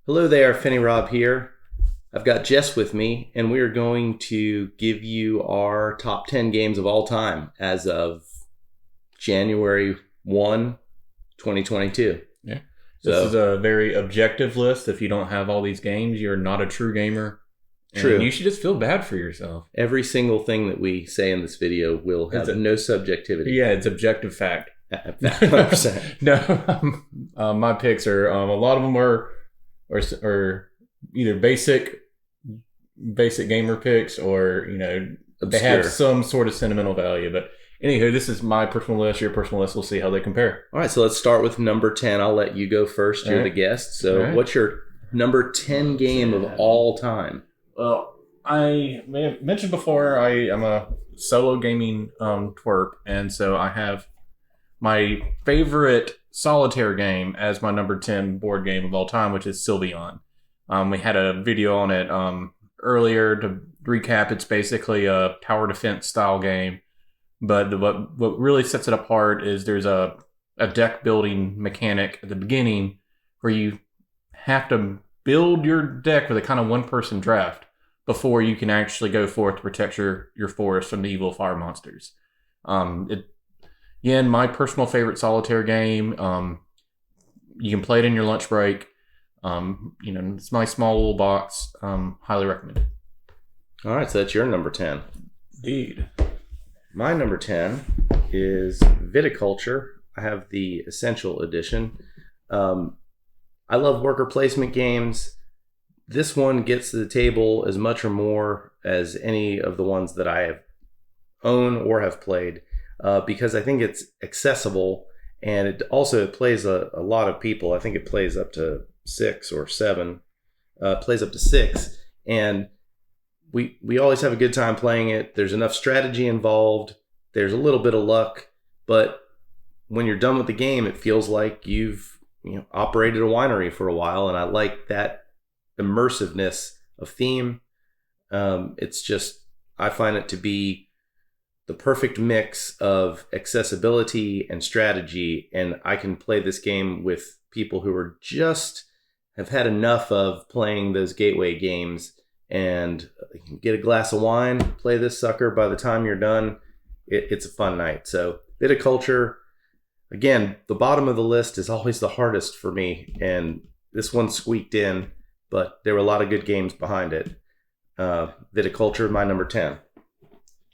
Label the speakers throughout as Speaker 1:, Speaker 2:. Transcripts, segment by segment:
Speaker 1: Hello there, fenirob here. I've got Jess with me, and we are going to give you our top 10 games of all time as of January 1, 2022.
Speaker 2: Yeah. This is a very objective list. If you don't have all these games, you're not a true gamer.
Speaker 1: True.
Speaker 2: And you should just feel bad for yourself.
Speaker 1: Every single thing that we say in this video will have no subjectivity.
Speaker 2: Yeah, it's objective fact.
Speaker 1: 100%.
Speaker 2: No, my picks are a lot of them are either basic gamer picks or they have some sort of sentimental value. But anywho, this is my personal list. Your personal list. We'll see how they compare.
Speaker 1: All right, so let's start with number 10. I'll let you go first. You're the guest. So what's your number 10 game of all time?
Speaker 2: Well, I may have mentioned before I'm a solo gaming twerp, and so I have my favorite solitaire game as my number 10 board game of all time, which is Sylveon. We had a video on it earlier. To recap, it's basically a tower defense style game, but what really sets it apart is there's a deck building mechanic at the beginning where you have to build your deck with a kind of one-person draft before you can actually go forth to protect your forest from the evil fire monsters. Again, my personal favorite solitaire game. You can play it in your lunch break. It's my small little box. Highly recommended.
Speaker 1: All right, so that's your number 10.
Speaker 2: Indeed.
Speaker 1: My number 10 is Viticulture. I have the Essential Edition. I love worker placement games. This one gets to the table as much or more as any of the ones that I have own or have played because I think it's accessible, and it also plays a lot of people. I think it plays up to 6 or 7. Plays up to 6, and we always have a good time playing it. There's enough strategy involved. There's a little bit of luck, but when you're done with the game, it feels like you've operated a winery for a while, and I like that immersiveness of theme. It's just, I find it to be the perfect mix of accessibility and strategy, and I can play this game with people who are just have had enough of playing those gateway games, and get a glass of wine, play this sucker. By the time you're done, it's a fun night. So Viticulture, again, the bottom of the list is always the hardest for me, and this one squeaked in, but there were a lot of good games behind it. Viticulture, my number 10.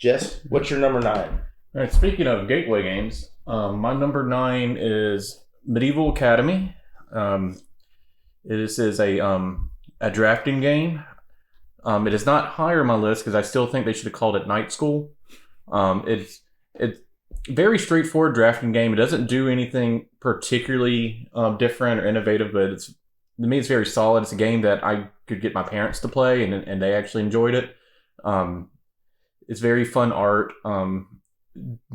Speaker 1: Jess, what's your number 9?
Speaker 2: All right, speaking of gateway games, my number 9 is Medieval Academy. This is a drafting game. It is not higher on my list because I still think they should have called it Night School. It's very straightforward drafting game. It doesn't do anything particularly different or innovative, but to me, it's very solid. It's a game that I could get my parents to play, and they actually enjoyed it. It's very fun art.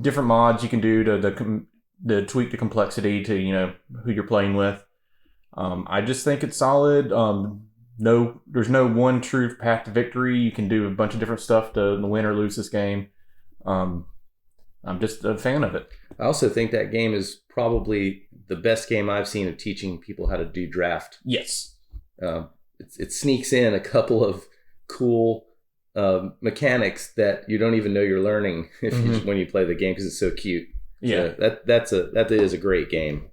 Speaker 2: Different mods you can do to tweak the complexity to who you're playing with. I just think it's solid. There's no one true path to victory. You can do a bunch of different stuff to win or lose this game. I'm just a fan of it.
Speaker 1: I also think that game is probably the best game I've seen of teaching people how to do draft.
Speaker 2: Yes.
Speaker 1: It sneaks in a couple of cool mechanics that you don't even know you're learning when you play the game because it's so cute.
Speaker 2: Yeah.
Speaker 1: So that is a great game.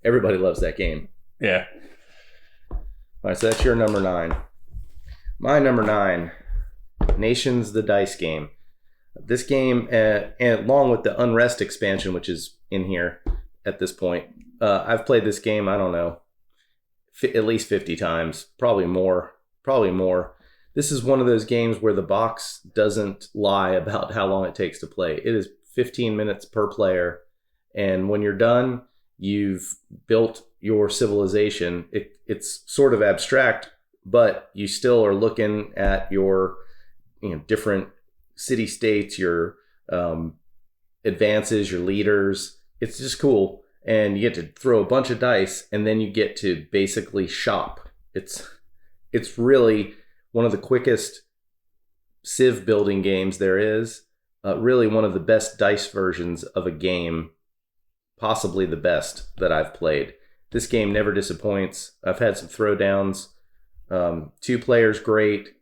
Speaker 1: Everybody loves that game.
Speaker 2: Yeah.
Speaker 1: All right, so that's your number 9. My number 9, Nations the Dice Game. This game, and along with the Unrest expansion, which is in here at this point, I've played this game, I don't know, at least 50 times, probably more. This is one of those games where the box doesn't lie about how long it takes to play. It is 15 minutes per player, and when you're done, you've built your civilization. It's sort of abstract, but you still are looking at your different city-states, your advances, your leaders. It's just cool. And you get to throw a bunch of dice, and then you get to basically shop. It's really one of the quickest Civ building games there is. Really one of the best dice versions of a game, possibly the best that I've played. this game never disappoints. I've had some throwdowns. 2 players, great.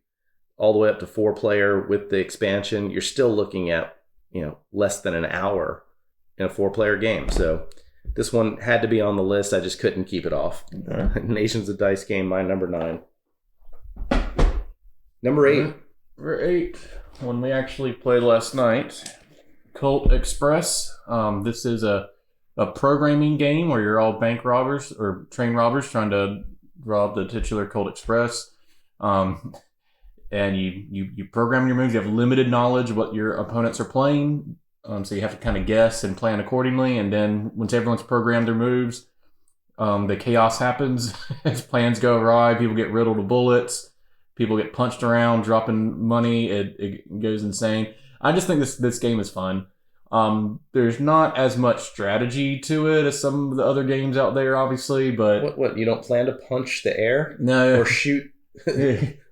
Speaker 1: All the way up to 4 player with the expansion. You're still looking at, less than an hour in a 4 player game. So this one had to be on the list. I just couldn't keep it off. Okay. Nations of Dice game, my number 9. Number 8.
Speaker 2: Number 8, one we actually played last night, Cult Express. This is a programming game where you're all bank robbers or train robbers trying to rob the titular Cult Express. And you program your moves. You have limited knowledge of what your opponents are playing. So you have to kind of guess and plan accordingly. And then once everyone's programmed their moves, the chaos happens as plans go awry. People get riddled with bullets. People get punched around, dropping money. It goes insane. I just think this game is fun. There's not as much strategy to it as some of the other games out there, obviously. But
Speaker 1: what you don't plan to punch the air?
Speaker 2: No.
Speaker 1: Or shoot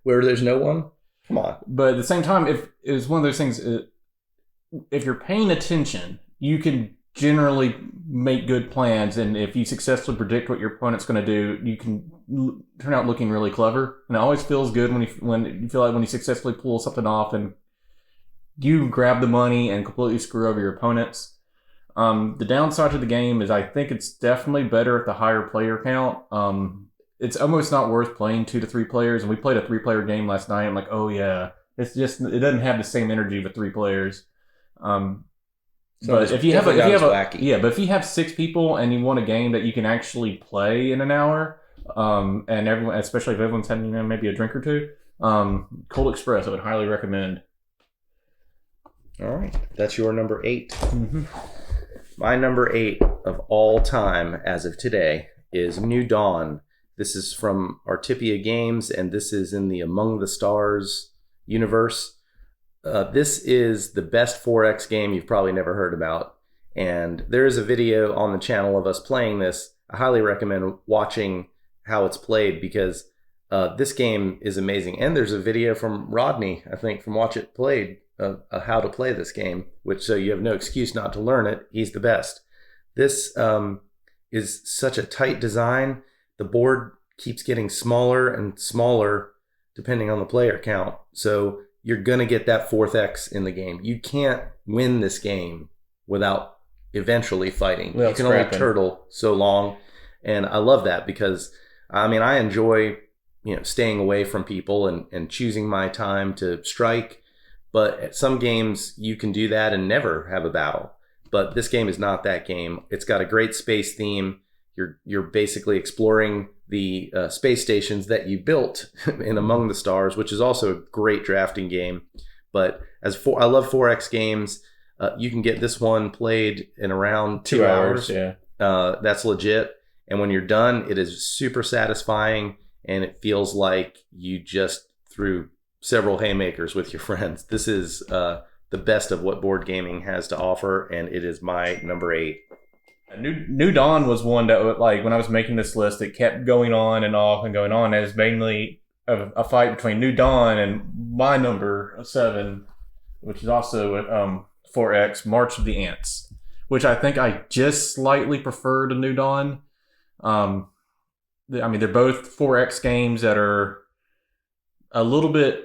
Speaker 1: where there's no one? Come on.
Speaker 2: But at the same time, if it's one of those things, if you're paying attention, you can generally make good plans, and if you successfully predict what your opponent's going to do, you can turn out looking really clever. And it always feels good when you feel like when you successfully pull something off and you grab the money and completely screw over your opponents. The downside to the game is I think it's definitely better at the higher player count. It's almost not worth playing 2 to 3 players, and we played a 3-player game last night. I'm like, oh yeah, it doesn't have the same energy with 3 players. But if you have 6 people and you want a game that you can actually play in an hour, and everyone, especially if everyone's having maybe a drink or 2, Cold Express I would highly recommend.
Speaker 1: All right, that's your number 8.
Speaker 2: Mm-hmm.
Speaker 1: My number 8 of all time as of today is New Dawn. This is from Artipia Games, and this is in the Among the Stars universe. This is the best 4X game you've probably never heard about. And there is a video on the channel of us playing this. I highly recommend watching how it's played because this game is amazing. And there's a video from Rodney, I think, from Watch It Played, of how to play this game, so you have no excuse not to learn it. He's the best. This is such a tight design. The board keeps getting smaller and smaller depending on the player count. So you're going to get that 4th X in the game. You can't win this game without eventually fighting. You can only turtle so long. And I love that because, I enjoy, staying away from people and choosing my time to strike. But at some games, you can do that and never have a battle. But this game is not that game. It's got a great space theme. You're basically exploring the space stations that you built in Among the Stars, which is also a great drafting game. But I love 4X games. You can get this one played in around 2 hours.
Speaker 2: Yeah,
Speaker 1: that's legit. And when you're done, it is super satisfying, and it feels like you just threw several haymakers with your friends. This is the best of what board gaming has to offer, and it is my number 8.
Speaker 2: New Dawn was one that, like, when I was making this list, it kept going on and off and going on. It was mainly a fight between New Dawn and my number 7, which is also 4X, March of the Ants, which I think I just slightly prefer to New Dawn. They're both 4X games that are a little bit,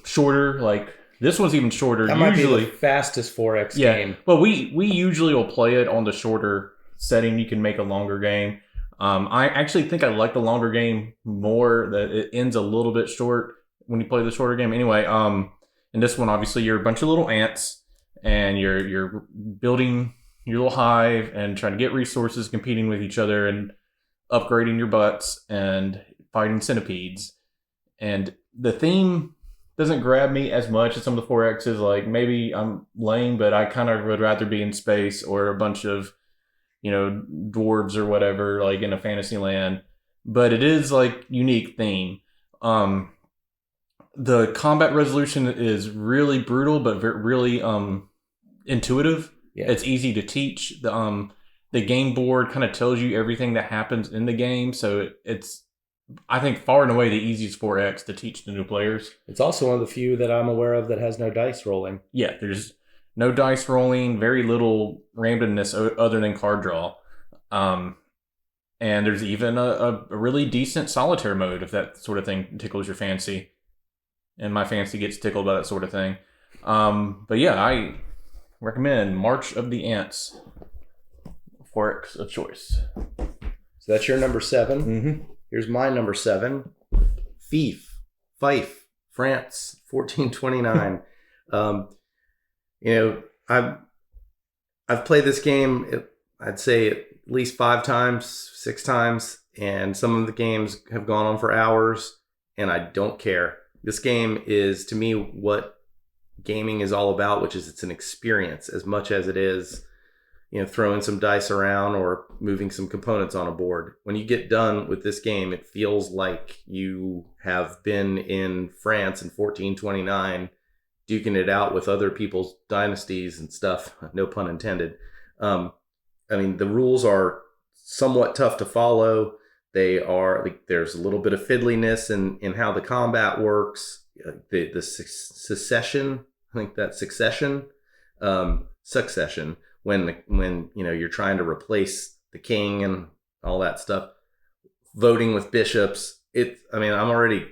Speaker 2: shorter. Like, this one's even shorter.
Speaker 1: That might be the fastest 4X game.
Speaker 2: Well, we usually will play it on the shorter setting. You can make a longer game. I actually think I like the longer game more, that it ends a little bit short when you play the shorter game. Anyway, in this one, obviously, you're a bunch of little ants, and you're building your little hive and trying to get resources, competing with each other, and upgrading your butts, and fighting centipedes. And the theme doesn't grab me as much as some of the 4Xs. Like, maybe I'm lame, but I kind of would rather be in space or a bunch of, dwarves or whatever, like in a fantasy land. But it is like unique theme. The combat resolution is really brutal, but really intuitive. Yeah. It's easy to teach. The game board kind of tells you everything that happens in the game, so it's, I think, far and away the easiest 4X to teach to new players.
Speaker 1: It's also one of the few that I'm aware of that has no dice rolling.
Speaker 2: Yeah, there's no dice rolling, very little randomness other than card draw. And And there's even a really decent solitaire mode if that sort of thing tickles your fancy. And my fancy gets tickled by that sort of thing. But yeah, I recommend March of the Ants for X of choice.
Speaker 1: So that's your number 7.
Speaker 2: Mm-hmm.
Speaker 1: Here's my number 7. Fife, France, 1429. I've played this game, I'd say at least 5 times, 6 times, and some of the games have gone on for hours, and I don't care. This game is, to me, what gaming is all about, which is it's an experience as much as it is, throwing some dice around or moving some components on a board. When you get done with this game, it feels like you have been in France in 1429, duking it out with other people's dynasties and stuff. No pun intended. The rules are somewhat tough to follow. They are there's a little bit of fiddliness in how the combat works. The succession, I think that's succession, succession. When you're trying to replace the king and all that stuff, voting with bishops. I'm already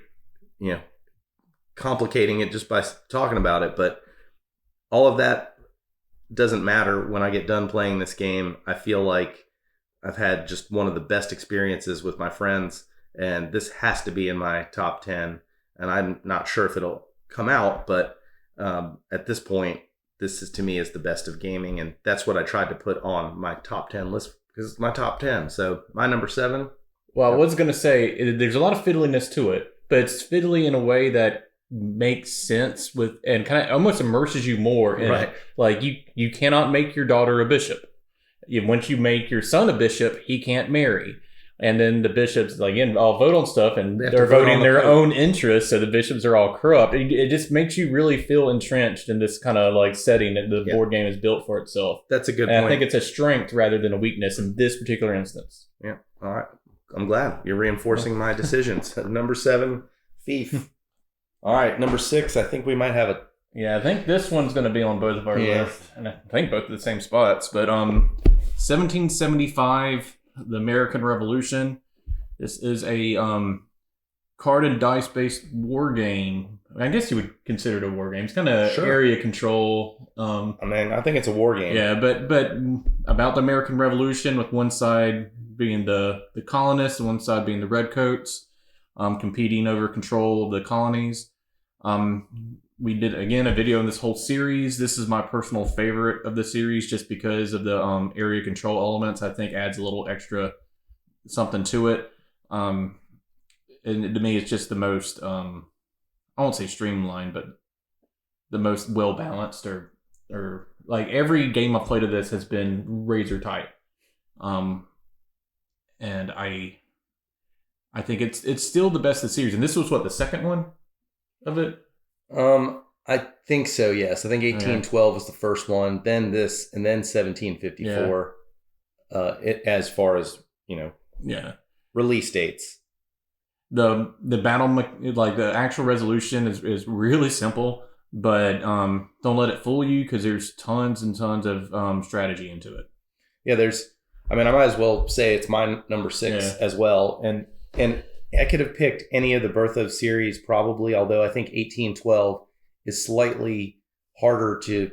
Speaker 1: complicating it just by talking about it, but all of that doesn't matter when I get done playing this game. I feel like I've had just one of the best experiences with my friends, and this has to be in my top 10. And I'm not sure if it'll come out, but at this point, this is, to me, is the best of gaming, and that's what I tried to put on my top 10 list because it's my top 10. So my number 7.
Speaker 2: Well, I was going to say, there's a lot of fiddliness to it, but it's fiddly in a way that makes sense with and kind of almost immerses you more in
Speaker 1: right.
Speaker 2: it. Like you cannot make your daughter a bishop. Once you make your son a bishop, he can't marry. And then the bishops, all vote on stuff, and they're voting their own interests, so the bishops are all corrupt. It just makes you really feel entrenched in this kind of setting that the board game is built for itself.
Speaker 1: That's a good point.
Speaker 2: I think it's a strength rather than a weakness in this particular instance.
Speaker 1: Yeah. All right. I'm glad you're reinforcing my decisions. Number 7, Thief. All right. Number 6, I think we might have it.
Speaker 2: Yeah, I think this one's going to be on both of our lists. And I think both of the same spots. But 1775... The American Revolution. This is a card and dice based war game. I guess you would consider it a war game. It's kind of area control.
Speaker 1: I think it's a war game.
Speaker 2: Yeah, but about the American Revolution, with one side being the colonists and one side being the redcoats, competing over control of the colonies. We did, again, a video in this whole series. This is my personal favorite of the series just because of the area control elements. I think adds a little extra something to it. And to me, it's just the most, I won't say streamlined, but the most well-balanced or every game I've played of this has been razor tight. And I think it's still the best of the series. And this was the second one of it?
Speaker 1: I think so, yes. I think 1812 was the first one, then this, and then 1754. As far as, release dates.
Speaker 2: The battle, the actual resolution is really simple, but don't let it fool you because there's tons and tons of strategy into it. Yeah,
Speaker 1: I might as well say it's my number 6 as well. And I could have picked any of the Bertha series probably, although I think 1812 is slightly harder to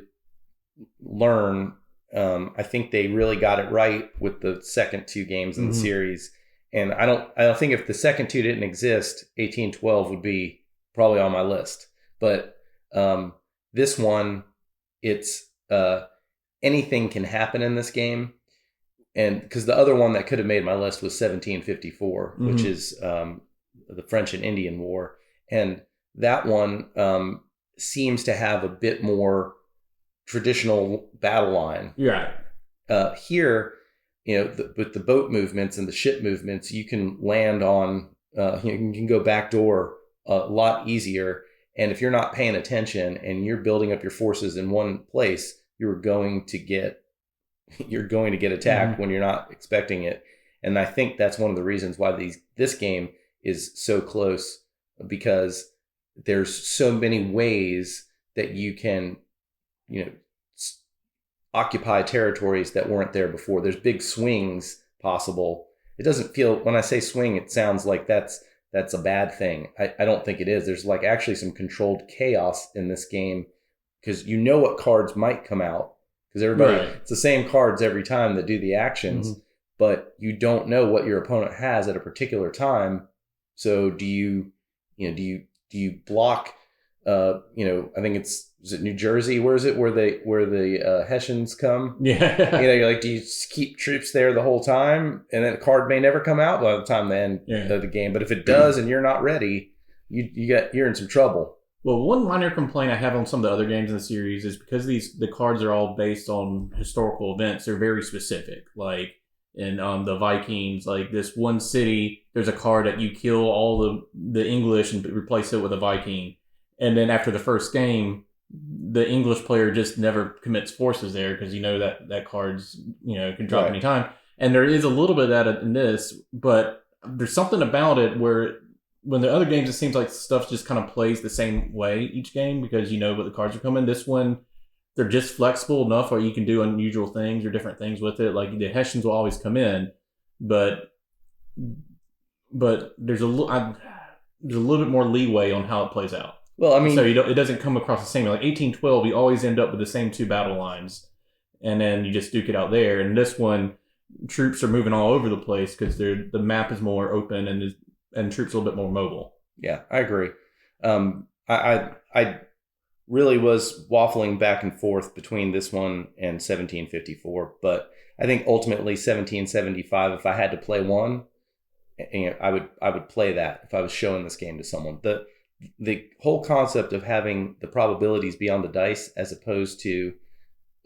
Speaker 1: learn. I think they really got it right with the second 2 games in the series. And I don't think if the second 2 didn't exist, 1812 would be probably on my list. But this one, it's anything can happen in this game. And because the other one that could have made my list was 1754, which is the French and Indian War. And that one seems to have a bit more traditional battle line.
Speaker 2: Yeah.
Speaker 1: Here, with the boat movements and the ship movements, you can land on, you can go backdoor a lot easier. And if you're not paying attention and you're building up your forces in one place, you're going to get attacked when you're not expecting it. And I think that's one of the reasons why this game is so close, because there's so many ways that you can, occupy territories that weren't there before. There's big swings possible. it doesn't feel, when I say swing, it sounds like that's a bad thing. I don't think it is. There's like actually some controlled chaos in this game because you know what cards might come out because it's the same cards every time that do the actions, but you don't know what your opponent has at a particular time. So do you block? I think is it New Jersey? Where is it? Where the Hessians come?
Speaker 2: Yeah.
Speaker 1: You're like, do you just keep troops there the whole time, and then a card may never come out by the time the end of the game. But if it does, and you're not ready, you're in some trouble.
Speaker 2: Well, one minor complaint I have on some of the other games in the series is because the cards are all based on historical events. They're very specific. Like in the Vikings, like this one city, there's a card that you kill all the English and replace it with a Viking. And then after the first game, the English player just never commits forces there because that card's can drop anytime. And there is a little bit of that in this, but there's something about it where when the other games it seems like stuff just kind of plays the same way each game because you know what the cards are coming. This one, they're just flexible enough where you can do unusual things or different things with it. Like the Hessians will always come in, but there's a little bit more leeway on how it plays out.
Speaker 1: Well, I mean,
Speaker 2: so it doesn't come across the same. Like 1812, you always end up with the same two battle lines, and then you just duke it out there. And this one, troops are moving all over the place because the map is more open and troops are a little bit more mobile.
Speaker 1: Yeah, I agree. I really was waffling back and forth between this one and 1754, but I think ultimately 1775. If I had to play one, I would play that if I was showing this game to someone. The whole concept of having the probabilities be on the dice as opposed to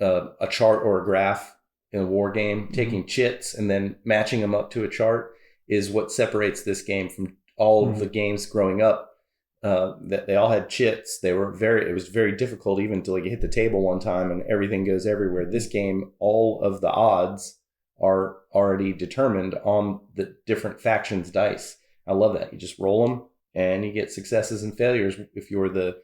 Speaker 1: a chart or a graph in a war game, taking chits and then matching them up to a chart is what separates this game from all of the games growing up. That they all had chits. It was very difficult even until you hit the table one time and everything goes everywhere. This game, all of the odds are already determined on the different factions' dice. I love that. You just roll them and you get successes and failures. If you're the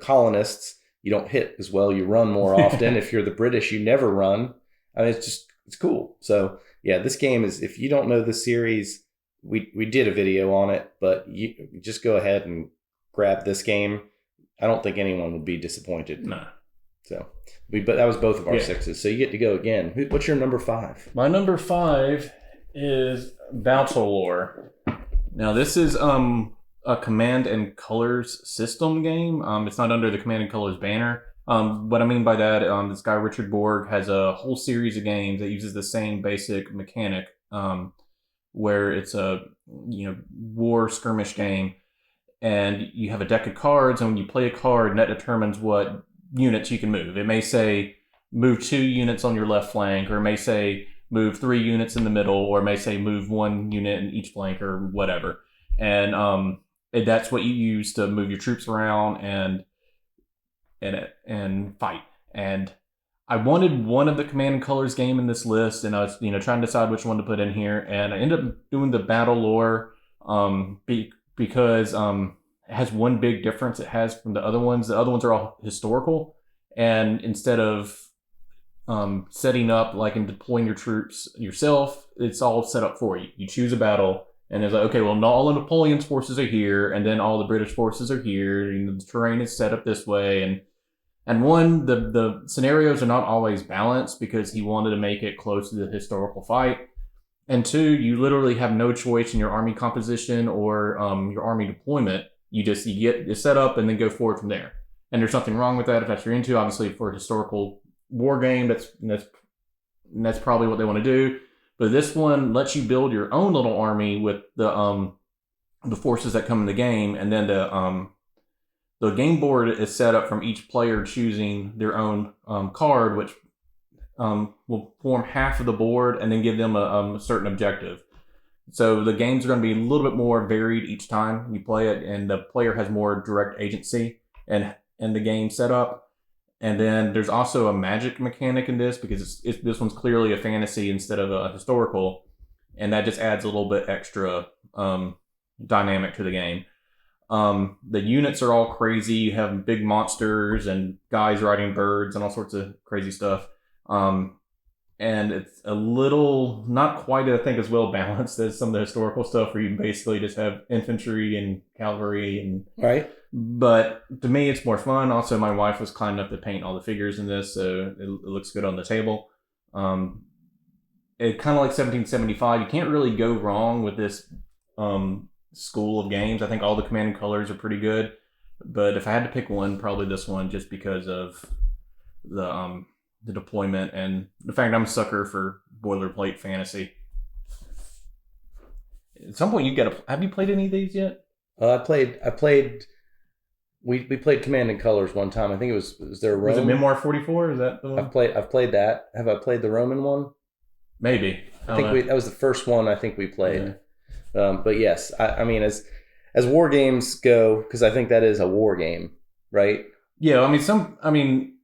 Speaker 1: colonists, you don't hit as well. You run more often. If you're the British, you never run. I mean, it's cool. So yeah, this game is, if you don't know the series, we did a video on it, but you just go ahead and grab this game. I don't think anyone would be disappointed.
Speaker 2: No.
Speaker 1: So, but that was both of our sixes. So you get to go again. What's your number 5?
Speaker 2: My number 5 is Battle Lore. Now this is a Command and Colors system game. It's not under the Command and Colors banner. What I mean by that, this guy Richard Borg has a whole series of games that uses the same basic mechanic, where it's a war skirmish game, and you have a deck of cards, and when you play a card, that determines what units you can move. It may say move 2 units on your left flank, or it may say move 3 units in the middle, or it may say move 1 unit in each flank, or whatever. And that's what you use to move your troops around and fight. And I wanted one of the Command and Colors game in this list, and I was trying to decide which one to put in here, and I ended up doing the Battle Lore because it has one big difference it has from the other ones. The other ones are all historical, and instead of setting up and deploying your troops yourself, it's all set up for you. You choose a battle, and it's like, okay, well, all of Napoleon's forces are here, and then all the British forces are here, and the terrain is set up this way, and one, the scenarios are not always balanced because he wanted to make it close to the historical fight. And 2, you literally have no choice in your army composition or your army deployment. You get set up and then go forward from there. And there's nothing wrong with that if that's what you're into. Obviously, for a historical war game, that's probably what they want to do. But this one lets you build your own little army with the forces that come in the game, and then the game board is set up from each player choosing their own card, which will form half of the board and then give them a certain objective. So the games are going to be a little bit more varied each time you play it, and the player has more direct agency in the game setup. And then there's also a magic mechanic in this because this one's clearly a fantasy instead of a historical, and that just adds a little bit extra dynamic to the game. The units are all crazy. You have big monsters and guys riding birds and all sorts of crazy stuff. and it's a little not quite, I think, as well balanced as some of the historical stuff where you basically just have infantry and cavalry and
Speaker 1: Right.
Speaker 2: but to me it's more fun. Also, my wife was kind enough to paint all the figures in this, so it looks good on the table. It kind of like 1775. You can't really go wrong with this school of games. I think all the Command and Colors are pretty good, but if I had to pick one, probably this one, just because of the deployment and the fact I'm a sucker for boilerplate fantasy. At some point, you got to. Have you played any of these yet?
Speaker 1: I played. We played Command and Colors one time. I think it was there a Rome?
Speaker 2: Was it Memoir 44? Is that the one?
Speaker 1: I've played that. Have I played the Roman one?
Speaker 2: Maybe.
Speaker 1: I think that was the first one I think we played. Yeah. But yes, I mean as war games go, because I think that is a war game, right?
Speaker 2: Yeah, I mean,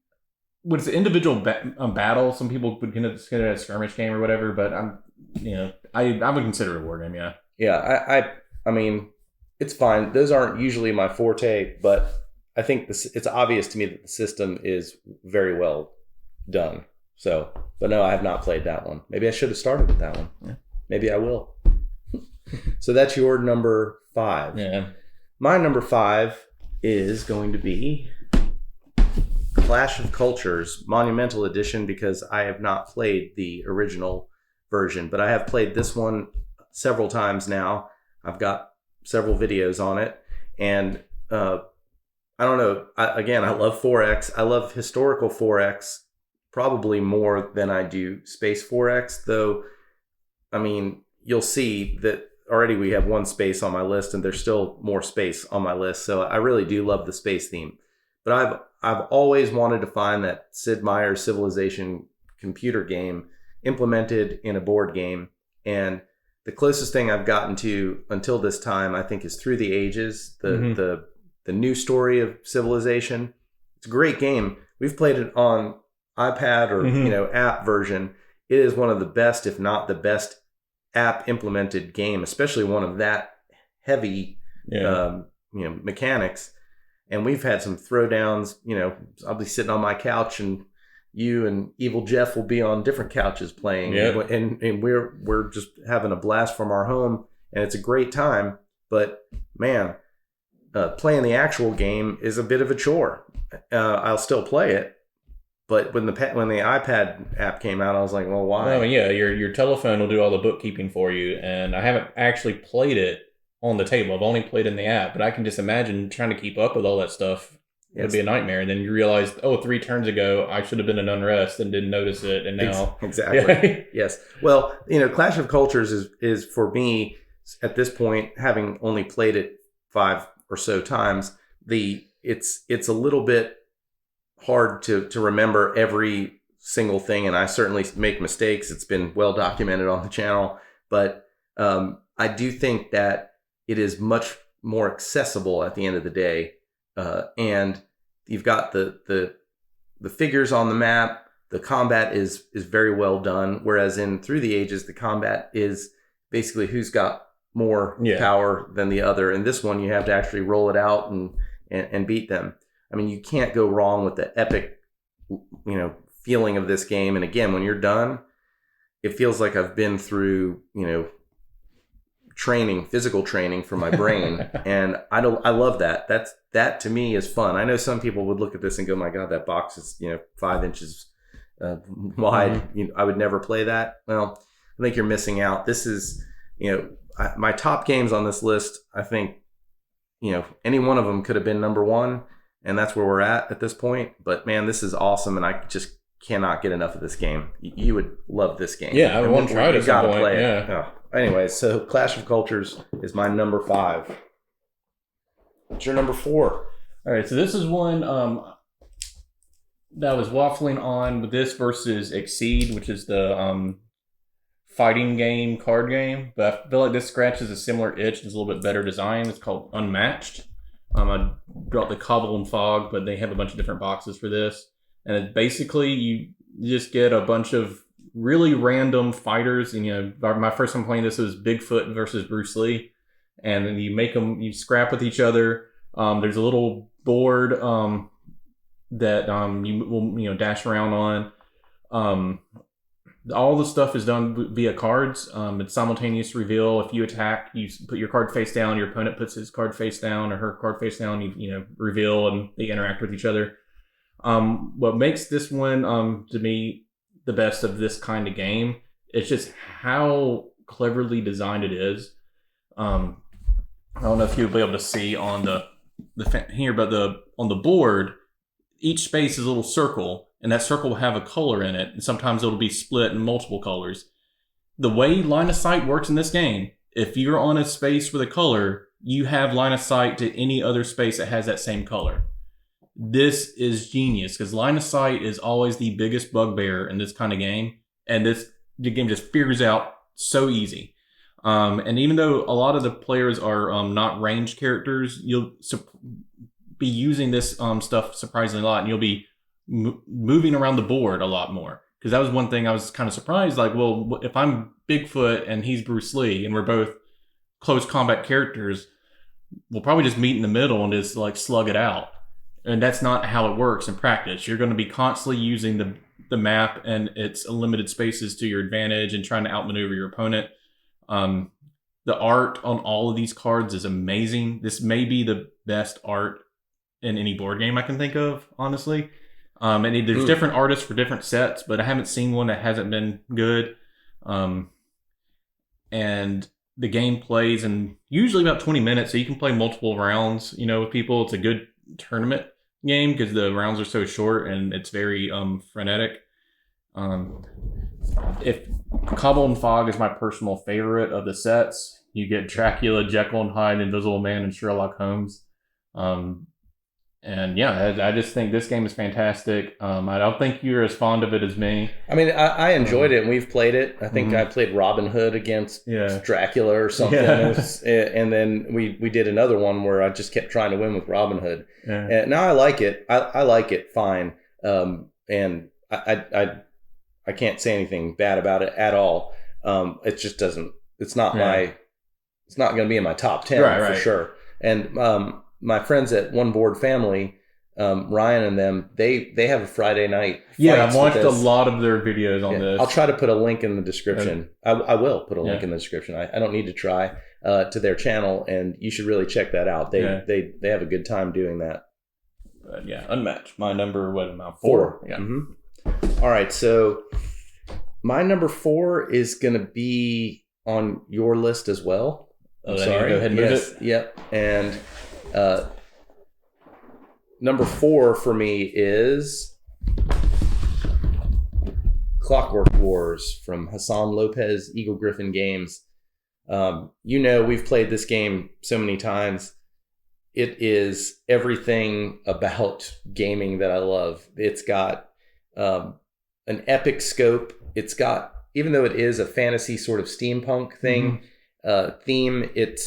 Speaker 2: when it's an individual battle, some people would consider it a skirmish game or whatever. But I would consider it a war game. Yeah.
Speaker 1: Yeah, I mean, it's fine. Those aren't usually my forte, but I think it's obvious to me that the system is very well done. So, but no, I have not played that one. Maybe I should have started with that one.
Speaker 2: Yeah.
Speaker 1: Maybe I will. So that's your number 5.
Speaker 2: Yeah.
Speaker 1: My number 5 is going to be Clash of Cultures Monumental Edition, because I have not played the original version, but I have played this one several times now. I've got several videos on it, and I don't know. I love 4X. I love historical 4X probably more than I do space 4X, though. I mean, you'll see that already we have one space on my list, and there's still more space on my list. So I really do love the space theme. But I've always wanted to find that Sid Meier's Civilization computer game implemented in a board game, and the closest thing I've gotten to until this time, I think, is Through the Ages, the new story of Civilization. It's a great game. We've played it on iPad or app version. It is one of the best, if not the best, app implemented game, especially one of that heavy mechanics. And we've had some throwdowns. I'll be sitting on my couch, and you and Evil Jeff will be on different couches playing.
Speaker 2: Yep.
Speaker 1: And we're just having a blast from our home, and it's a great time. But man, playing the actual game is a bit of a chore. I'll still play it, but when the iPad app came out, I was like, well, why?
Speaker 2: Well, yeah, your telephone will do all the bookkeeping for you, and I haven't actually played it on the table. I've only played in the app, but I can just imagine trying to keep up with all that stuff. It'd be a nightmare. And then you realize, 3 turns ago, I should have been in unrest and didn't notice it. And now.
Speaker 1: Exactly. Yeah. Yes. Well, Clash of Cultures is for me, at this point, having only played it 5 or so times, it's a little bit hard to remember every single thing. And I certainly make mistakes. It's been well documented on the channel. But I do think that it is much more accessible at the end of the day. And you've got the figures on the map. The combat is very well done. Whereas in Through the Ages, the combat is basically who's got more power than the other. In this one, you have to actually roll it out and beat them. I mean, you can't go wrong with the epic, feeling of this game. And again, when you're done, it feels like I've been through, physical training for my brain. And I love that. That to me is fun. I know some people would look at this and go, my God, that box is, 5 inches wide.
Speaker 2: Mm-hmm.
Speaker 1: I would never play that. Well, I think you're missing out. This is, my top games on this list. I think, any one of them could have been number 1, and that's where we're at this point. But man, this is awesome. And I just cannot get enough of this game. You would love this game.
Speaker 2: Yeah, I want to try it at some point.
Speaker 1: Play it. Yeah. Anyway, so Clash of Cultures is my number 5. What's your number 4?
Speaker 2: All right, so this is one that I was waffling on with this versus Exceed, which is the fighting game card game. But I feel like this scratches a similar itch. It's a little bit better design. It's called Unmatched. I brought the Cobble and Fog, but they have a bunch of different boxes for this. And it basically, you just get a bunch of really random fighters. And, my first time playing this was Bigfoot versus Bruce Lee. And then you scrap with each other. There's a little board that you will dash around on. All the stuff is done via cards. It's simultaneous reveal. If you attack, you put your card face down. Your opponent puts his card face down or her card face down. You reveal and they interact with each other. What makes this one to me the best of this kind of game is just how cleverly designed it is. I don't know if you'll be able to see on the here, but on the board, each space is a little circle, and that circle will have a color in it, and sometimes it'll be split in multiple colors. The way line of sight works in this game, if you're on a space with a color, you have line of sight to any other space that has that same color. This is genius, because line of sight is always the biggest bugbear in this kind of game, and the game just figures out so easy. And even though a lot of the players are not ranged characters, you'll be using this stuff surprisingly a lot, and you'll be moving around the board a lot more. Because that was one thing I was kind of surprised. Like, well, if I'm Bigfoot and he's Bruce Lee, and we're both close combat characters, we'll probably just meet in the middle and just like slug it out. And that's not how it works in practice. You're going to be constantly using the map and its limited spaces to your advantage and trying to outmaneuver your opponent. The art on all of these cards is amazing. This may be the best art in any board game I can think of, honestly. And there's different artists for different sets, but I haven't seen one that hasn't been good. And the game plays in usually about 20 minutes, so you can play multiple rounds, with people. It's a good tournament game because the rounds are so short and it's very frenetic. If Cobble and Fog is my personal favorite of the sets, you get Dracula, Jekyll and Hyde, Invisible Man, and Sherlock Holmes. And yeah, I just think this game is fantastic. I don't think you're as fond of it as me.
Speaker 1: I mean, I enjoyed it, and we've played it. I think I played Robin Hood against Dracula or something. And then we did another one where I just kept trying to win with Robin Hood. Yeah. And now I like it. I like it fine. And I can't say anything bad about it at all. It just doesn't. It's not it's not going to be in my top 10 for sure. And my friends at One Board Family, Ryan and them, they have a Friday night.
Speaker 2: Yeah, I've watched a lot of their videos on this.
Speaker 1: I'll try to put a link in the description. I will put a link in the description. I don't need to try to their channel, and you should really check that out. They have a good time doing that.
Speaker 2: Unmatched. My number,
Speaker 1: 4?
Speaker 2: Yeah.
Speaker 1: Mm-hmm. All right, so my number 4 is going to be on your list as well.
Speaker 2: I'm sorry. Go ahead and move it.
Speaker 1: Yep. And number 4 for me is Clockwork Wars from Hassan Lopez Eagle Griffin Games. We've played this game so many times. It is everything about gaming that I love. It's got an epic scope. It's got, even though it is a fantasy sort of steampunk thing, theme, it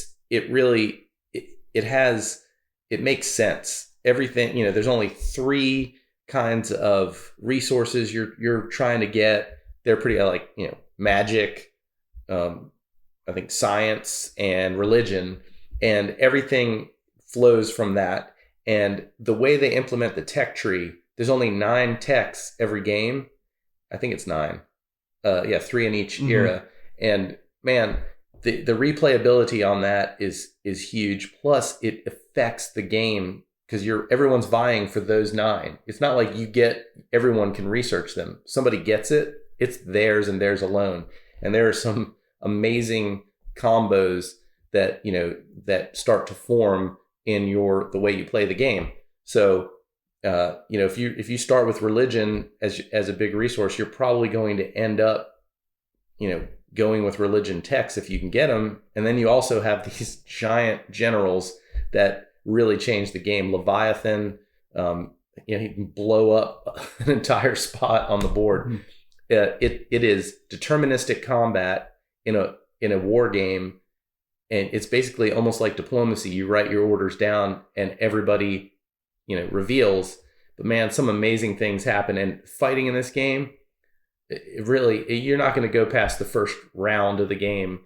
Speaker 1: makes sense. Everything, there's only 3 kinds of resources you're trying to get. They're pretty magic, I think science and religion, and everything flows from that. And the way they implement the tech tree, there's only 9 techs every game. I think it's 9. 3 in each era. And man, the replayability on that is huge. Plus it affects the game because everyone's vying for those 9. It's not like everyone can research them. Somebody gets it, it's theirs and theirs alone. And there are some amazing combos that that start to form in the way you play the game. So if you start with religion as a big resource, you're probably going to end up going with religion techs if you can get them. And then you also have these giant generals that really change the game. Leviathan, he can blow up an entire spot on the board. It is deterministic combat in a war game, and it's basically almost like diplomacy. You write your orders down, and everybody reveals. But man, some amazing things happen. And fighting in this game, you're not going to go past the first round of the game.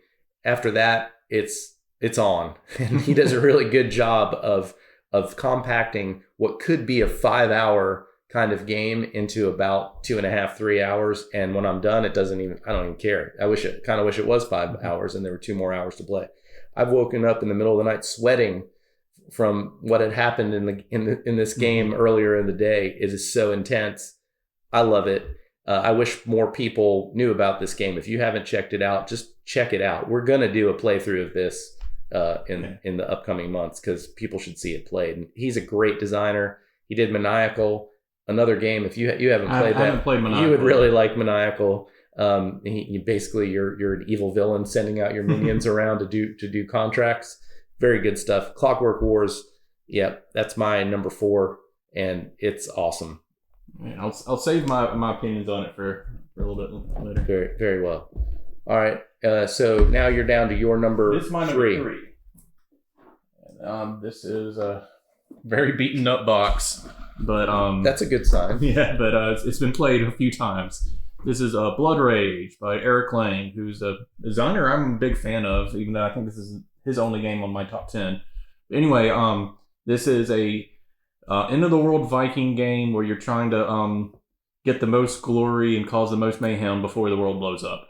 Speaker 1: After that, it's on. And he does a really good job of compacting what could be a 5-hour kind of game into about 2.5, 3 hours. And when I'm done, I don't even care. I wish it was 5 hours and there were 2 more hours to play. I've woken up in the middle of the night sweating from what had happened in this game earlier in the day. It is so intense. I love it. I wish more people knew about this game. If you haven't checked it out, just check it out. We're going to do a playthrough of this in the upcoming months because people should see it played. And he's a great designer. He did Maniacal, another game. If you haven't played that, haven't played Maniacal, you would really like Maniacal. You're an evil villain sending out your minions around to do contracts. Very good stuff. Clockwork Wars. Yep, that's my number 4, and it's awesome.
Speaker 2: Yeah, I'll save my opinions on it for a little bit later.
Speaker 1: Very, very well. All right. So now you're down to your number 3. This is my number
Speaker 2: 3. This is a very beaten up box, but
Speaker 1: that's a good sign.
Speaker 2: Yeah, but it's been played a few times. This is Blood Rage by Eric Lang, who's a designer I'm a big fan of, even though I think this is his only game on my top 10. But anyway, this is a end of the world Viking game where you're trying to get the most glory and cause the most mayhem before the world blows up.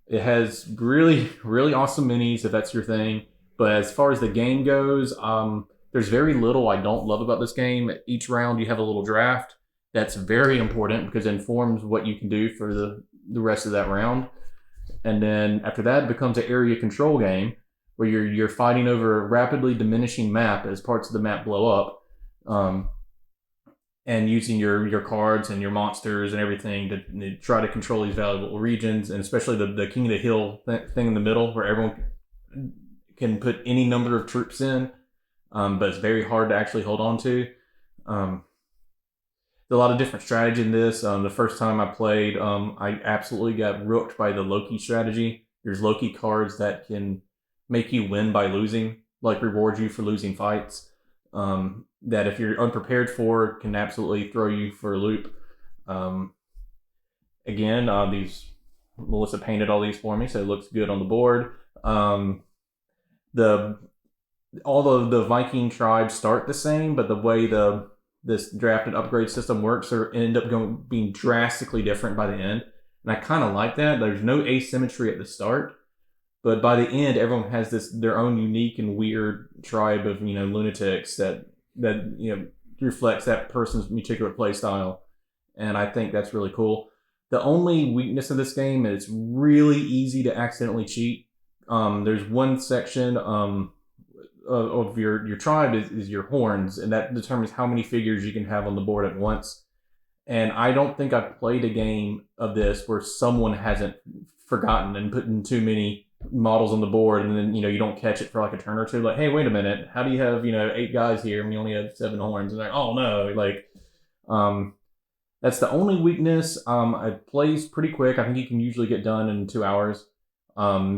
Speaker 2: It has really, really awesome minis if that's your thing. But as far as the game goes, there's very little I don't love about this game. Each round you have a little draft. That's very important because it informs what you can do for the rest of that round. And then after that, it becomes an area control game where you're fighting over a rapidly diminishing map as parts of the map blow up. And using your cards and your monsters and everything to try to control these valuable regions, and especially the King of the Hill thing in the middle where everyone can put any number of troops in, but it's very hard to actually hold on to. There's a lot of different strategy in this. The first time I played, I absolutely got rooked by the Loki strategy. There's Loki cards that can make you win by losing, like reward you for losing fights. That if you're unprepared for, can absolutely throw you for a loop. Again, Melissa painted all these for me, so it looks good on the board. All the Viking tribes start the same, but the way this draft and upgrade system works, or end up being drastically different by the end. And I kind of like that. There's no asymmetry at the start, but by the end, everyone has their own unique and weird tribe of lunatics that reflects that person's particular play style, and I think that's really cool. The only weakness of this game is it's really easy to accidentally cheat. There's one section of your tribe is your horns, and that determines how many figures you can have on the board at once. And I don't think I've played a game of this where someone hasn't forgotten and put in too many models on the board, and then you don't catch it for like a turn or two. Like, hey, wait a minute, how do you have 8 guys here and you only have 7 horns? And like, oh no, that's the only weakness. It plays pretty quick. I think you can usually get done in 2 hours.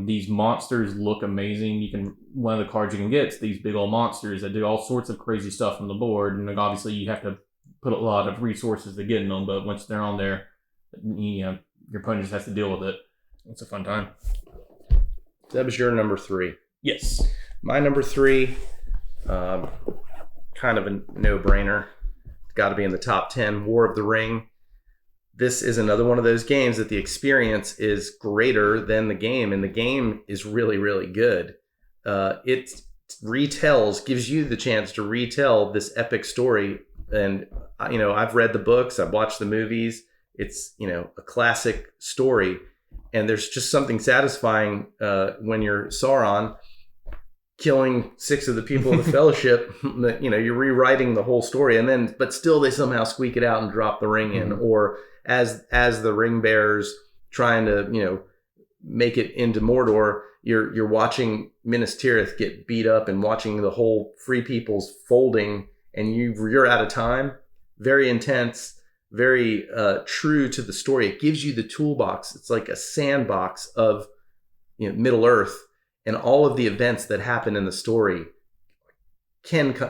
Speaker 2: These monsters look amazing. One of the cards you can get is these big old monsters that do all sorts of crazy stuff on the board, and obviously you have to put a lot of resources to get in them. But once they're on there, your opponent just has to deal with it. It's a fun time.
Speaker 1: That was your number 3.
Speaker 2: Yes.
Speaker 1: My number 3, kind of a no-brainer. Got to be in the top 10, War of the Ring. This is another one of those games that the experience is greater than the game, and the game is really, really good. It gives you the chance to retell this epic story. And, I've read the books, I've watched the movies. It's, a classic story. And there's just something satisfying when you're Sauron killing 6 of the people of the Fellowship. That you're rewriting the whole story, but still they somehow squeak it out and drop the ring in. Or as the ring bearers trying to make it into Mordor, you're watching Minas Tirith get beat up and watching the whole Free Peoples folding, and you're out of time. Very intense. Very true to the story. It gives you the toolbox. It's like a sandbox of Middle Earth, and all of the events that happen in the story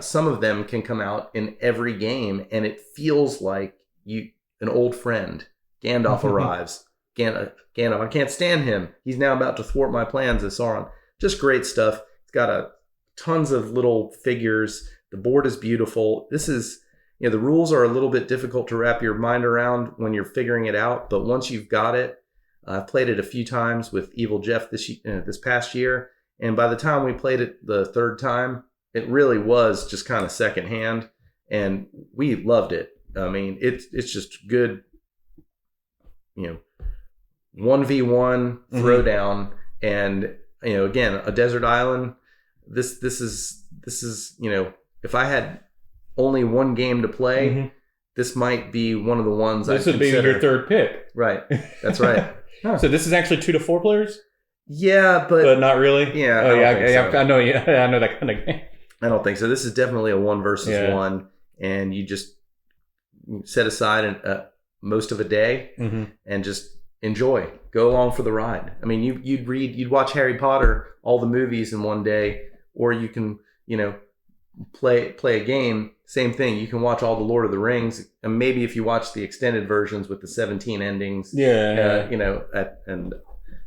Speaker 1: some of them can come out in every game, and it feels like an old friend. Gandalf arrives. Gandalf, I can't stand him. He's now about to thwart my plans as Sauron. Just great stuff. It's got tons of little figures. The board is beautiful. This is the rules are a little bit difficult to wrap your mind around when you're figuring it out. But once you've got it, I've played it a few times with Evil Jeff this past year. And by the time we played it the third time, it really was just kind of secondhand. And we loved it. I mean, it's just good, 1v1 throwdown. And, again, a desert island. This is if I had only one game to play, this might be one of the ones
Speaker 2: This would be your third pick.
Speaker 1: Right. That's right.
Speaker 2: Huh. So this is actually 2 to 4 players?
Speaker 1: Yeah, but
Speaker 2: not really?
Speaker 1: Yeah.
Speaker 2: I know that kind of game.
Speaker 1: I don't think so. This is definitely a 1 versus 1, and you just set aside most of a day and just enjoy. Go along for the ride. I mean, you'd watch Harry Potter, all the movies in one day, or you can, play a game. Same thing. You can watch all the Lord of the Rings, and maybe if you watch the extended versions with the 17 endings, and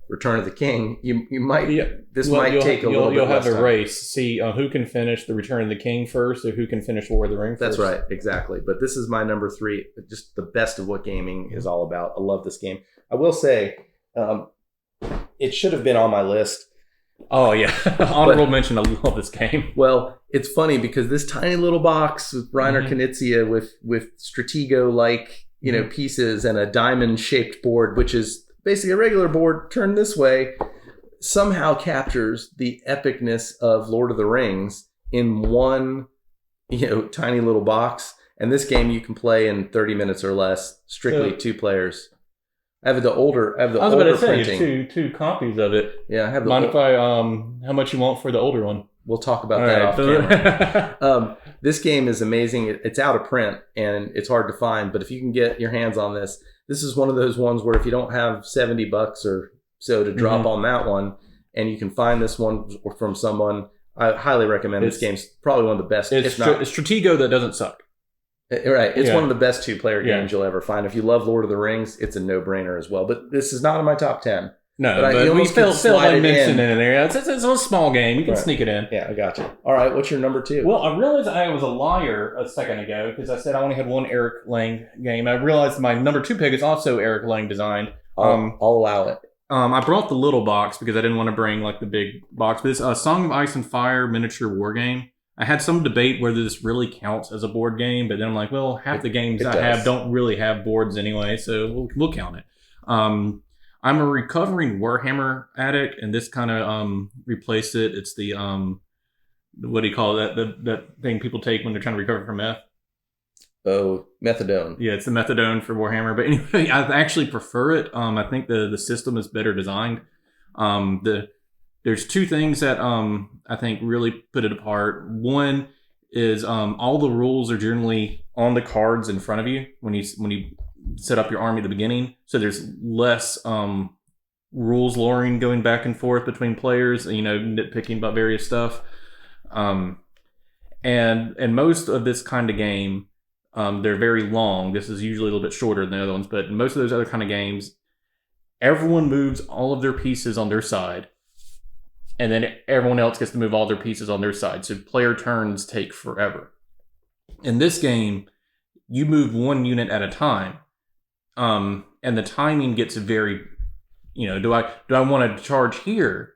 Speaker 1: Return of the King, you might might take a little bit.
Speaker 2: You'll have
Speaker 1: less
Speaker 2: a
Speaker 1: time.
Speaker 2: race. See who can finish the Return of the King first, or who can finish War of the Ring first.
Speaker 1: That's right, exactly. But this is my number 3. Just the best of what gaming is all about. I love this game. I will say, it should have been on my list.
Speaker 2: Oh yeah, honorable mention. I love this game.
Speaker 1: Well, it's funny because this tiny little box with Reiner Knizia with Stratego-like pieces and a diamond-shaped board, which is basically a regular board turned this way, somehow captures the epicness of Lord of the Rings in one tiny little box. And this game you can play in 30 minutes or less, strictly 2 players. I have the older.
Speaker 2: I was about to say
Speaker 1: printing.
Speaker 2: two copies of it.
Speaker 1: Yeah, I have the.
Speaker 2: Mind if I how much you want for the older one?
Speaker 1: We'll talk about that off camera. This game is amazing. It's out of print and it's hard to find, but if you can get your hands on this is one of those ones where if you don't have $70 or so to drop on that one, and you can find this one from someone, I highly recommend this game. It's probably one of the best.
Speaker 2: It's Stratego that doesn't suck.
Speaker 1: Right. It's one of the best 2-player games you'll ever find. If you love Lord of the Rings, it's a no-brainer as well. But this is not in my top 10.
Speaker 2: No, but we still mention it in there. It's a small game. You can sneak it in.
Speaker 1: Yeah, I got you. All right, what's your number 2?
Speaker 2: Well, I realized I was a liar a second ago because I said I only had one Eric Lang game. I realized my number 2 pick is also Eric Lang designed.
Speaker 1: I'll allow it.
Speaker 2: I brought the little box because I didn't want to bring like the big box. But it's Song of Ice and Fire miniature war game. I had some debate whether this really counts as a board game, but then I'm like, well, half the games I have don't really have boards anyway, so we'll count it. I'm a recovering Warhammer addict, and this kind of replaced it. It's the what do you call it? That thing people take when they're trying to recover from meth?
Speaker 1: Oh, methadone.
Speaker 2: Yeah, it's the methadone for Warhammer. But anyway, I actually prefer it. I think the system is better designed. There's 2 things that I think really put it apart. One is all the rules are generally on the cards in front of you when you set up your army at the beginning. So there's less rules loring going back and forth between players, nitpicking about various stuff. And most of this kind of game, they're very long. This is usually a little bit shorter than the other ones, but most of those other kind of games, everyone moves all of their pieces on their side. And then everyone else gets to move all their pieces on their side. So player turns take forever. In this game, you move one unit at a time. And the timing gets very, do I want to charge here,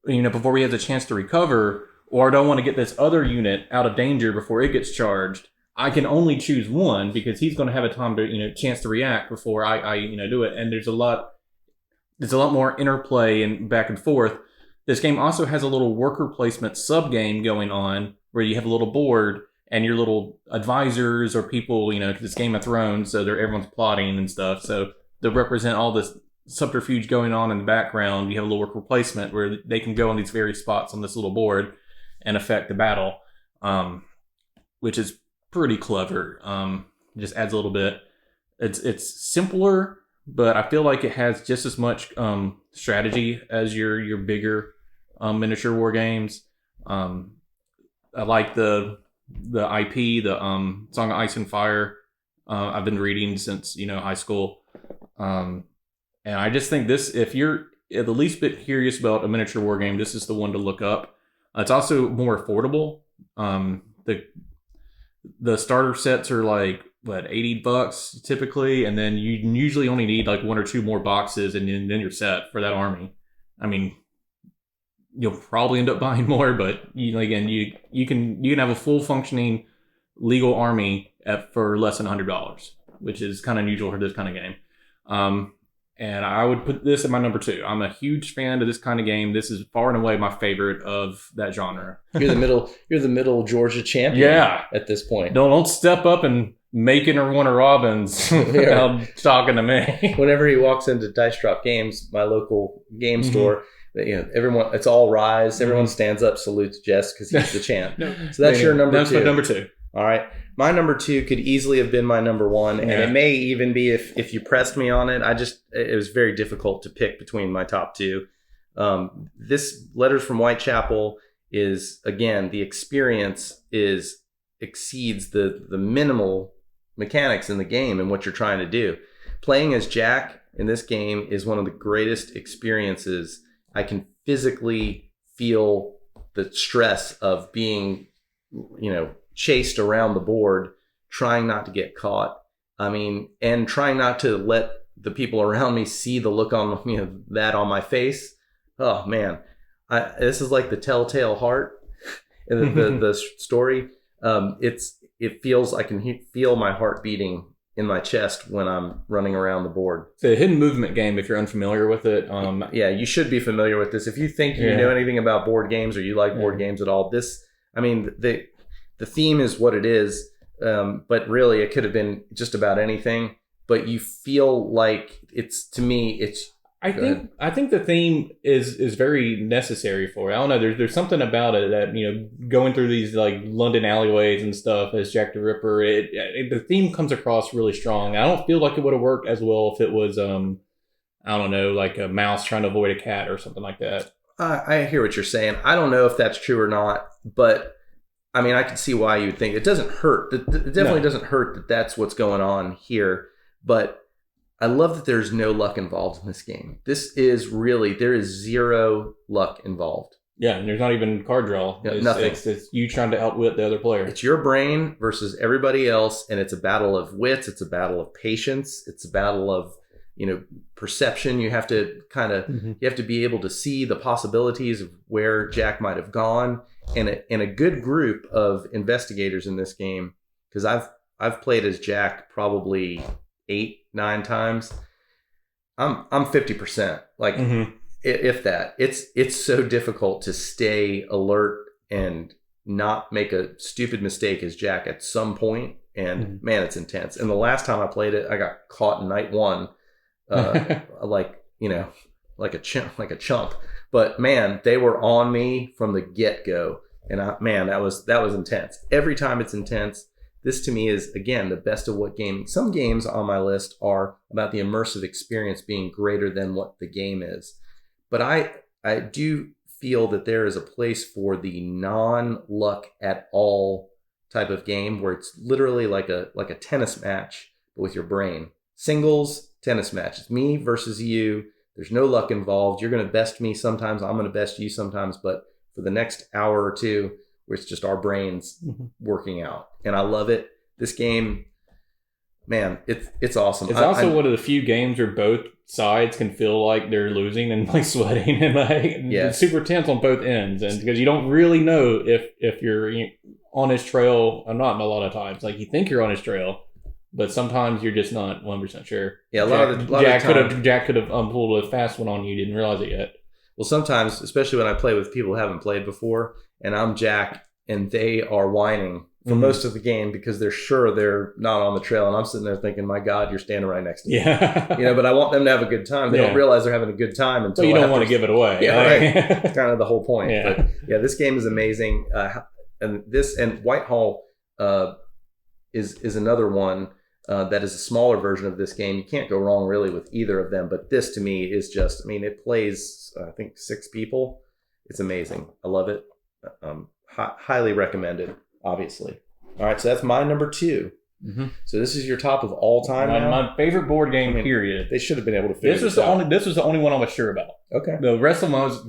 Speaker 2: before he has a chance to recover, or do I want to get this other unit out of danger before it gets charged? I can only choose one because he's going to have a time to, chance to react before I do it. And there's a lot more interplay and back and forth. This game also has a little worker placement sub-game going on where you have a little board and your little advisors or people, because it's Game of Thrones, so everyone's plotting and stuff. So they represent all this subterfuge going on in the background. You have a little worker placement where they can go on these various spots on this little board and affect the battle, which is pretty clever. It just adds a little bit. It's simpler, but I feel like it has just as much strategy as your bigger miniature war games. I like the IP, the Song of Ice and Fire. I've been reading since high school, and I just think this, if you're the least bit curious about a miniature war game, this is the one to look up. It's also more affordable. The starter sets are like what, $80 typically, and then you usually only need like 1 or 2 more boxes, and then you're set for that army. I mean, you'll probably end up buying more, but again, you can have a full functioning legal army for less than $100, which is kind of unusual for this kind of game. And I would put this at my number 2. I'm a huge fan of this kind of game. This is far and away my favorite of that genre.
Speaker 1: You're the middle Georgia champion.
Speaker 2: Yeah.
Speaker 1: At this point,
Speaker 2: don't step up and making her one of Robin's without talking to me.
Speaker 1: Whenever he walks into Dice Drop Games, my local game store, everyone, it's all rise. Everyone stands up, salutes Jess because he's the champ. So that's your number 2.
Speaker 2: That's my number 2.
Speaker 1: All right. My number 2 could easily have been my number 1, and it may even be if you pressed me on it. It was very difficult to pick between my top 2. This Letters from Whitechapel is, again, the experience exceeds the minimal mechanics in the game and what you're trying to do. Playing as Jack in this game is one of the greatest experiences. I can physically feel the stress of being, chased around the board, trying not to get caught. I mean, and trying not to let the people around me see the look on that on my face. Oh man, this is like the Telltale Heart, the story. It feels, I can feel my heart beating in my chest when I'm running around the board.
Speaker 2: It's a hidden movement game if you're unfamiliar with it.
Speaker 1: Yeah, you should be familiar with this. If you think you know anything about board games or you like board games at all, the theme is what it is, but really it could have been just about anything. But you feel like I
Speaker 2: think the theme is very necessary for it. I don't know. There's something about it that going through these like London alleyways and stuff as Jack the Ripper. The theme comes across really strong. I don't feel like it would have worked as well if it was I don't know, like a mouse trying to avoid a cat or something like that.
Speaker 1: I hear what you're saying. I don't know if that's true or not, but I mean, I can see why you'd think it doesn't hurt. It definitely doesn't hurt that that's what's going on here. But I love that there's no luck involved in this game. There is zero luck involved.
Speaker 2: Yeah, and there's not even card draw.
Speaker 1: Nothing.
Speaker 2: It's you trying to outwit the other player.
Speaker 1: It's your brain versus everybody else, and it's a battle of wits. It's a battle of patience. It's a battle of perception. You have to you have to be able to see the possibilities of where Jack might have gone, and a good group of investigators in this game, because I've played as Jack probably 8-9 times. I'm 50%, like if that. It's so difficult to stay alert and not make a stupid mistake as Jack at some point, and man, it's intense. And the last time I played it, I got caught in night 1. Like a chump. But man, they were on me from the get-go, and that was intense. Every time it's intense. This to me is, again, the best of what game. Some games on my list are about the immersive experience being greater than what the game is, but I do feel that there is a place for the non-luck at all type of game where it's literally like a tennis match but with your brain. Singles tennis match. It's me versus you. There's no luck involved. You're going to best me sometimes. I'm going to best you sometimes. But for the next hour or two, where it's just our brains working out. And I love it. This game, man, it's awesome.
Speaker 2: It's also one of the few games where both sides can feel like they're losing and like sweating and it's super tense on both ends. And because you don't really know if you're on his trail or not a lot of times. Like you think you're on his trail, but sometimes you're just not 100% sure.
Speaker 1: Yeah,
Speaker 2: Jack could have pulled a fast one on you. Didn't realize it yet.
Speaker 1: Well, sometimes, especially when I play with people who haven't played before, and I'm Jack, and they are whining for most of the game because they're sure they're not on the trail, and I'm sitting there thinking, "My God, you're standing right next to me."
Speaker 2: Yeah,
Speaker 1: but I want them to have a good time. They don't realize they're having a good time until
Speaker 2: you don't want to give it away.
Speaker 1: Yeah, right. It's kind of the whole point.
Speaker 2: Yeah.
Speaker 1: But yeah, this game is amazing, and Whitehall is another one. That is a smaller version of this game. You can't go wrong really with either of them. But this to me is just, it plays, I think 6 people. It's amazing. I love it. Highly recommended, obviously. All right, so that's my number 2. So this is your top of all time now?
Speaker 2: My favorite board game, period.
Speaker 1: They should have been able to figure this
Speaker 2: out. This was the only one I was sure about.
Speaker 1: Okay.
Speaker 2: The rest of them I was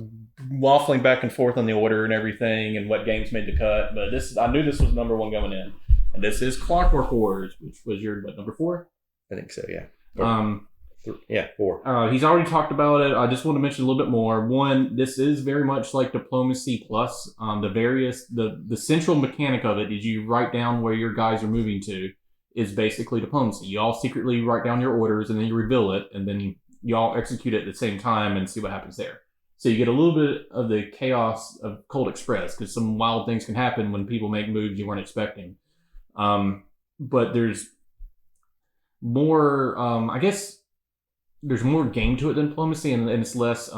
Speaker 2: waffling back and forth on the order and everything and what games made the cut. But I knew this was number 1 going in. And this is Clockwork Wars, which was your number 4?
Speaker 1: I think so, yeah.
Speaker 2: Yeah,
Speaker 1: 4.
Speaker 2: He's already talked about it. I just want to mention a little bit more. One, this is very much like Diplomacy Plus. The central mechanic of it is you write down where your guys are moving to is basically diplomacy. You all secretly write down your orders and then you reveal it, and then you all execute it at the same time and see what happens there. So you get a little bit of the chaos of Cold Express, because some wild things can happen when people make moves you weren't expecting. But there's more, I guess, there's more game to it than diplomacy, and it's less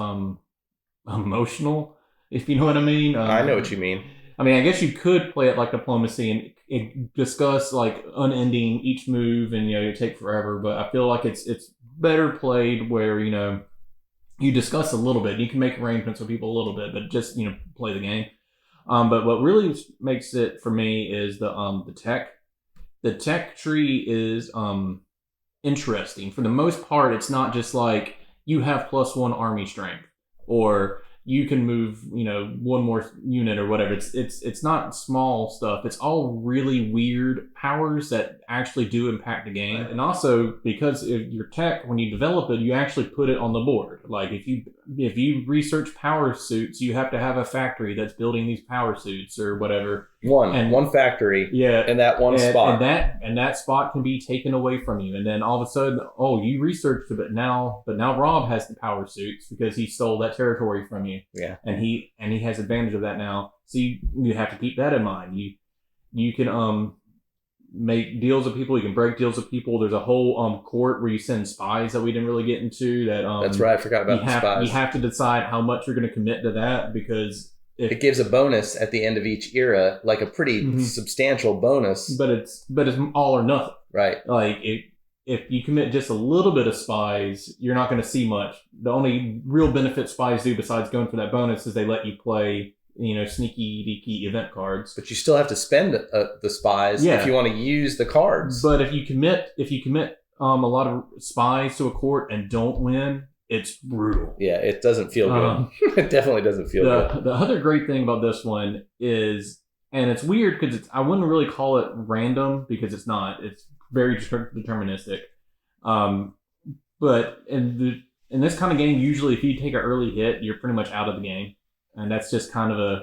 Speaker 2: emotional, if you know what I mean.
Speaker 1: I know what you mean.
Speaker 2: I mean, I guess you could play it like diplomacy and discuss like unending each move, and it take forever. But I feel like it's better played where you discuss a little bit. You can make arrangements with people a little bit, but just play the game. But what really makes it for me is the tech. The tech tree is interesting. For the most part, it's not just like you have +1 army strength, or you can move, one more unit or whatever. It's not small stuff. It's all really weird powers that actually do impact the game. And also, because of your tech, when you develop it, you actually put it on the board. Like if you research power suits, you have to have a factory that's building these power suits or whatever.
Speaker 1: One factory.
Speaker 2: Yeah.
Speaker 1: In that one spot.
Speaker 2: And that spot can be taken away from you. And then all of a sudden, you researched it, but now Rob has the power suits because he stole that territory from you.
Speaker 1: Yeah.
Speaker 2: And he has advantage of that now. So you have to keep that in mind. You can make deals with people, you can break deals with people. There's a whole court where you send spies that we didn't really get into.
Speaker 1: That's right, I forgot about the spies.
Speaker 2: You have to decide how much you're going to commit to that, because
Speaker 1: it gives a bonus at the end of each era, like a pretty substantial bonus.
Speaker 2: But it's all or nothing.
Speaker 1: Right.
Speaker 2: Like if you commit just a little bit of spies, you're not going to see much. The only real benefit spies do, besides going for that bonus, is they let you play, sneaky deaky event cards.
Speaker 1: But you still have to spend the spies if you want to use the cards.
Speaker 2: But if you commit a lot of spies to a court and don't win, it's brutal.
Speaker 1: Yeah, it doesn't feel good. It definitely doesn't feel good.
Speaker 2: The other great thing about this one is, and it's weird because I wouldn't really call it random, because it's not. It's very deterministic. But in this kind of game, usually if you take an early hit, you're pretty much out of the game. And that's just kind of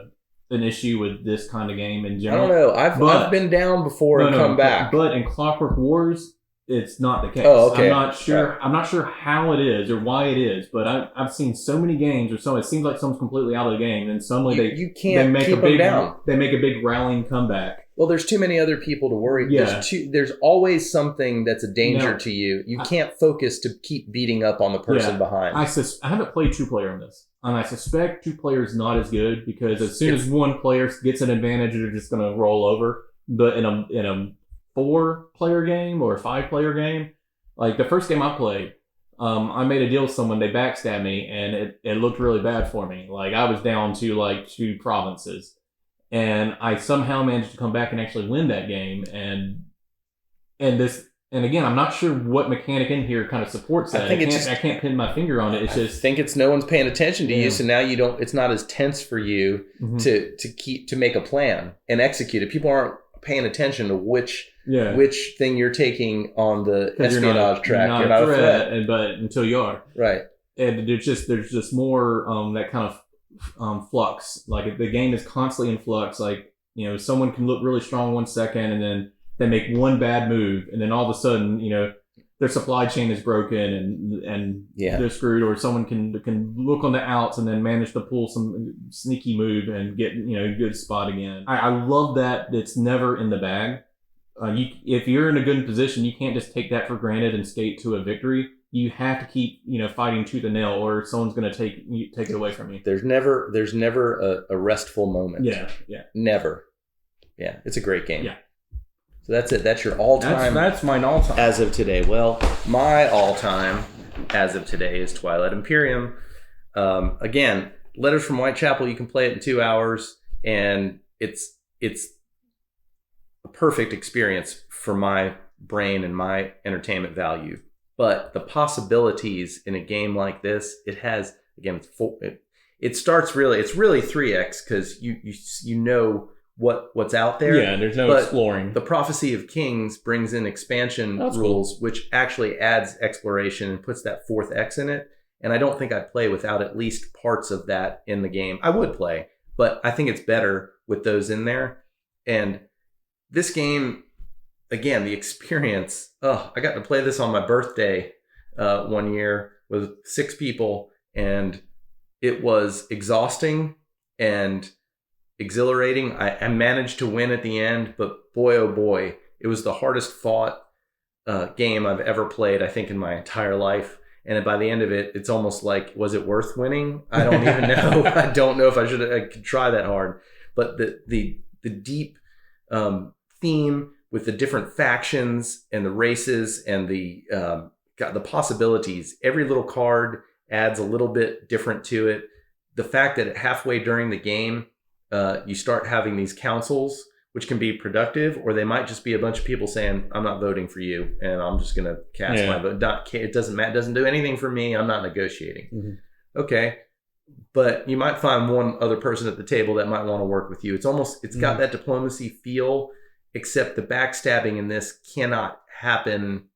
Speaker 2: an issue with this kind of game in general.
Speaker 1: I don't know. I've been down before and come back.
Speaker 2: But in Clockwork Wars, it's not the case.
Speaker 1: Oh, okay.
Speaker 2: I'm not sure. Right. I'm not sure how it is or why it is, but I've seen so many games where it seems like someone's completely out of the game, and suddenly they make a big rallying comeback.
Speaker 1: Well, there's too many other people to worry.
Speaker 2: Yeah.
Speaker 1: There's always something that's a danger to you. You can't focus to keep beating up on the person behind.
Speaker 2: I haven't played 2-player on this, and I suspect 2-player is not as good, because as soon as one player gets an advantage, they're just going to roll over. But in a 4-player game or a 5-player game, like the first game I played, I made a deal with someone. They backstabbed me, and it looked really bad for me. Like I was down to like 2 provinces. And I somehow managed to come back and actually win that game. And again, I'm not sure what mechanic in here kind of supports that. I can't pin my finger on it. I
Speaker 1: think it's no one's paying attention to you, so now you don't. It's not as tense for you to make a plan and execute it. People aren't paying attention to which thing you're taking on the espionage track.
Speaker 2: You're not a threat, but until you are.
Speaker 1: Right.
Speaker 2: And there's just more that kind of flux. Like the game is constantly in flux. Like someone can look really strong 1 second, and then they make one bad move, and then all of a sudden their supply chain is broken and they're screwed. Or someone can look on the outs and then manage to pull some sneaky move and get a good spot again. I love that it's never in the bag. If you're in a good position, you can't just take that for granted and skate to a victory. You have to keep, fighting tooth and nail, or someone's going to take it away from you. There's
Speaker 1: never a restful moment.
Speaker 2: Yeah.
Speaker 1: Never. Yeah, it's a great game.
Speaker 2: Yeah.
Speaker 1: So that's it. That's your all-time.
Speaker 2: That's mine all-time.
Speaker 1: As of today. Well, my all-time as of today is Twilight Imperium. Again, Letters from Whitechapel. You can play it in 2 hours, and it's a perfect experience for my brain and my entertainment value. But the possibilities in a game like this, it has, again, it starts really, it's really 3x, because you know what's out there.
Speaker 2: Yeah, there's no exploring.
Speaker 1: The Prophecy of Kings brings in expansion rules, which actually adds exploration and puts that fourth X in it. And I don't think I'd play without at least parts of that in the game. I would play, but I think it's better with those in there. And this game, again, the experience. I got to play this on my birthday one year with 6 people, and it was exhausting and exhilarating. I managed to win at the end, but boy, oh boy, it was the hardest fought game I've ever played, I think, in my entire life. And by the end of it, it's almost like, was it worth winning? I don't even know. I don't know if I could try that hard. But the deep theme with the different factions and the races and the possibilities. Every little card adds a little bit different to it. The fact that halfway during the game, you start having these councils, which can be productive, or they might just be a bunch of people saying, I'm not voting for you, and I'm just going to cast my vote. It doesn't matter. It doesn't do anything for me. I'm not negotiating. Mm-hmm. Okay. But you might find one other person at the table that might want to work with you. It's got that diplomacy feel, except the backstabbing in this cannot happen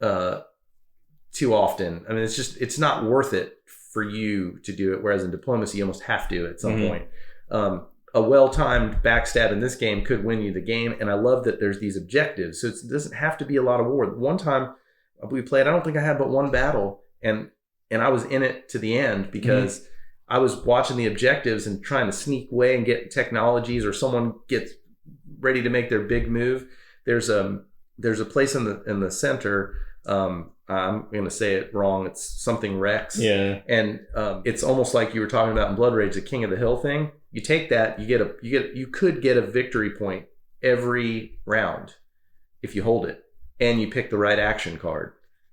Speaker 1: too often. I mean, it's not worth it for you to do it. Whereas in diplomacy, you almost have to at some point. A well-timed backstab in this game could win you the game. And I love that there's these objectives. So it doesn't have to be a lot of war. One time we played, I don't think I had but one battle. And I was in it to the end because I was watching the objectives and trying to sneak away and get technologies, or someone gets ready to make their big move. There's a place in the center. I'm going to say it wrong. It's something Rex. Yeah. And it's almost like you were talking about in Blood Rage, the King of the Hill thing. You take that, you could get a victory point every round if you hold it and you pick the right action card.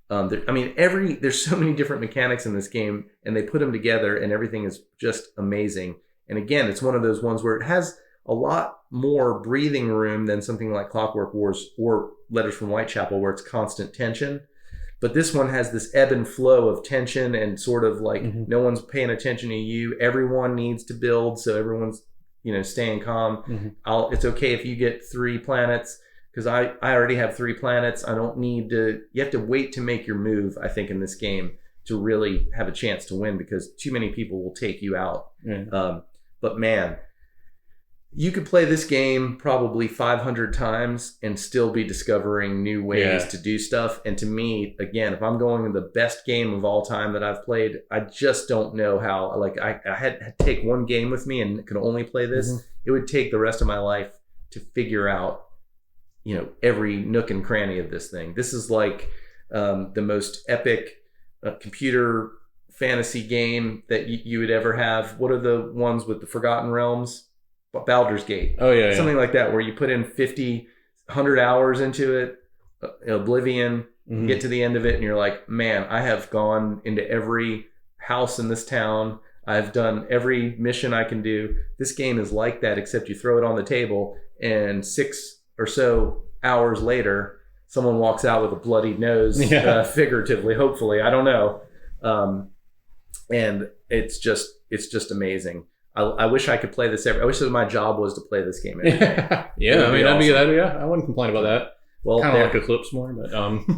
Speaker 1: There's so many different mechanics in this game, and they put them together, and everything is just amazing. And again, it's one of those ones where it has a lot more breathing room than something like Clockwork Wars or Letters from Whitechapel, where it's constant tension. But this one has this ebb and flow of tension, and sort of like no one's paying attention to you. Everyone needs to build, so everyone's staying calm. It's okay if you get 3 planets, because I already have 3 planets. I don't need to. You have to wait to make your move, I think, in this game to really have a chance to win, because too many people will take you out. But man, you could play this game probably 500 times and still be discovering new ways to do stuff. And to me, again, if I'm going to the best game of all time that I've played, I just don't know how. Like I had to take one game with me and could only play this. It would take the rest of my life to figure out, every nook and cranny of this thing. This is like the most epic computer fantasy game that you would ever have. What are the ones with the Forgotten Realms? Baldur's Gate. Oh, yeah. Something like that, where you put in 100 hours into it, Oblivion, get to the end of it, and you're like, man, I have gone into every house in this town. I've done every mission I can do. This game is like that, except you throw it on the table, and 6 or so hours later, someone walks out with a bloody nose, figuratively, hopefully. I don't know. And it's just amazing. I wish I could play this I wish that my job was to play this game every day.
Speaker 2: That'd be that. Yeah, I wouldn't complain about that. Well, kind of like Eclipse more, but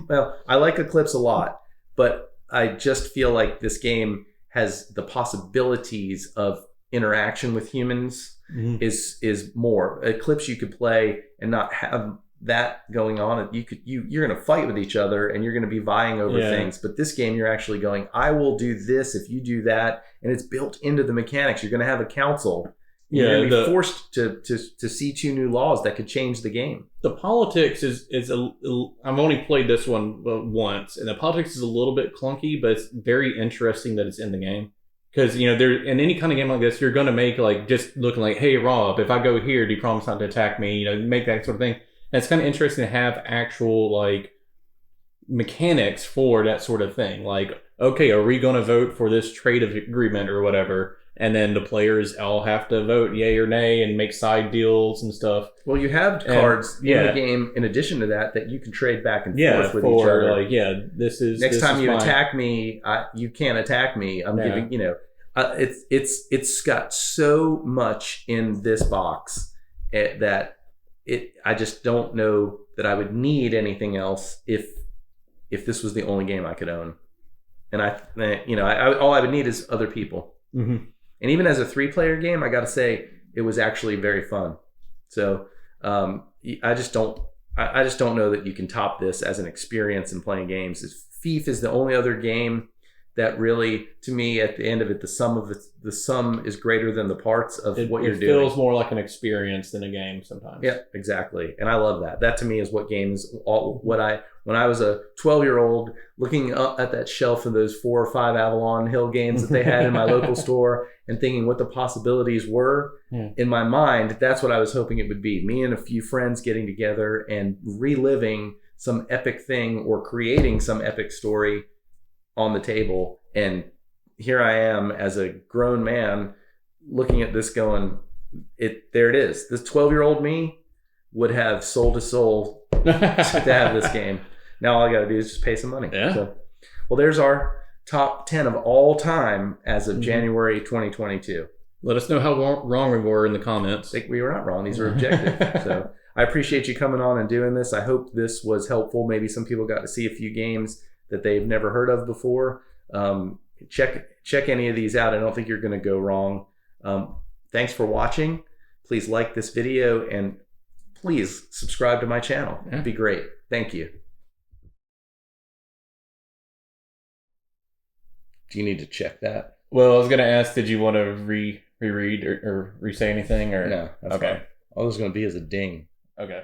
Speaker 1: well, I like Eclipse a lot, but I just feel like this game has the possibilities of interaction with humans is more. Eclipse you could play and not have that going on. You're going to fight with each other and you're going to be vying over things. But this game, you're actually going, I will do this if you do that, and it's built into the mechanics. You're going to have a council. You're going to be forced to see 2 new laws that could change the game.
Speaker 2: The politics is I've only played this one once, and the politics is a little bit clunky, but it's very interesting that it's in the game. Because, there in any kind of game like this, you're going to make just looking like, hey, Rob, if I go here, do you promise not to attack me? Make that sort of thing. And it's kind of interesting to have actual mechanics for that sort of thing. Like, okay, are we going to vote for this trade agreement or whatever? And then the players all have to vote yay or nay and make side deals and stuff.
Speaker 1: Well, you have cards in the game in addition to that you can trade back and forth with each other.
Speaker 2: This is
Speaker 1: next
Speaker 2: this
Speaker 1: time
Speaker 2: is
Speaker 1: you
Speaker 2: fine.
Speaker 1: attack me, you can't attack me. I'm giving it's got so much in this box. I just don't know that I would need anything else if this was the only game I could own. And all I would need is other people.
Speaker 2: Mm-hmm.
Speaker 1: And even as a 3-player game, I got to say it was actually very fun. So I just don't know that you can top this as an experience in playing games. Thief is the only other game that really, to me, at the end of it, the sum is greater than the parts of what you're doing.
Speaker 2: It feels more like an experience than a game sometimes.
Speaker 1: Yeah, exactly. And I love that. That to me is what games, when I was a 12-year-old looking up at that shelf of those 4 or 5 Avalon Hill games that they had in my local store and thinking what the possibilities were, in my mind, that's what I was hoping it would be. Me and a few friends getting together and reliving some epic thing or creating some epic story on the table. And here I am as a grown man looking at this going, there it is. This 12-year-old me would have soul to soul to have this game. Now all I got to do is just pay some money.
Speaker 2: Yeah.
Speaker 1: So, well, there's our top 10 of all time as of January 2022.
Speaker 2: Let us know how wrong we were in the comments.
Speaker 1: I think we were not wrong. These are objective. So I appreciate you coming on and doing this. I hope this was helpful. Maybe some people got to see a few games that they've never heard of before. Check any of these out. I don't think you're going to go wrong. Thanks for watching. Please like this video and please subscribe to my channel. It'd be great. Thank you. Do you need to check that?
Speaker 2: Well, I was going to ask, did you want to reread or re-say anything? Or
Speaker 1: no? That's
Speaker 2: okay.
Speaker 1: Fine. All there's going to be is a ding.
Speaker 2: Okay.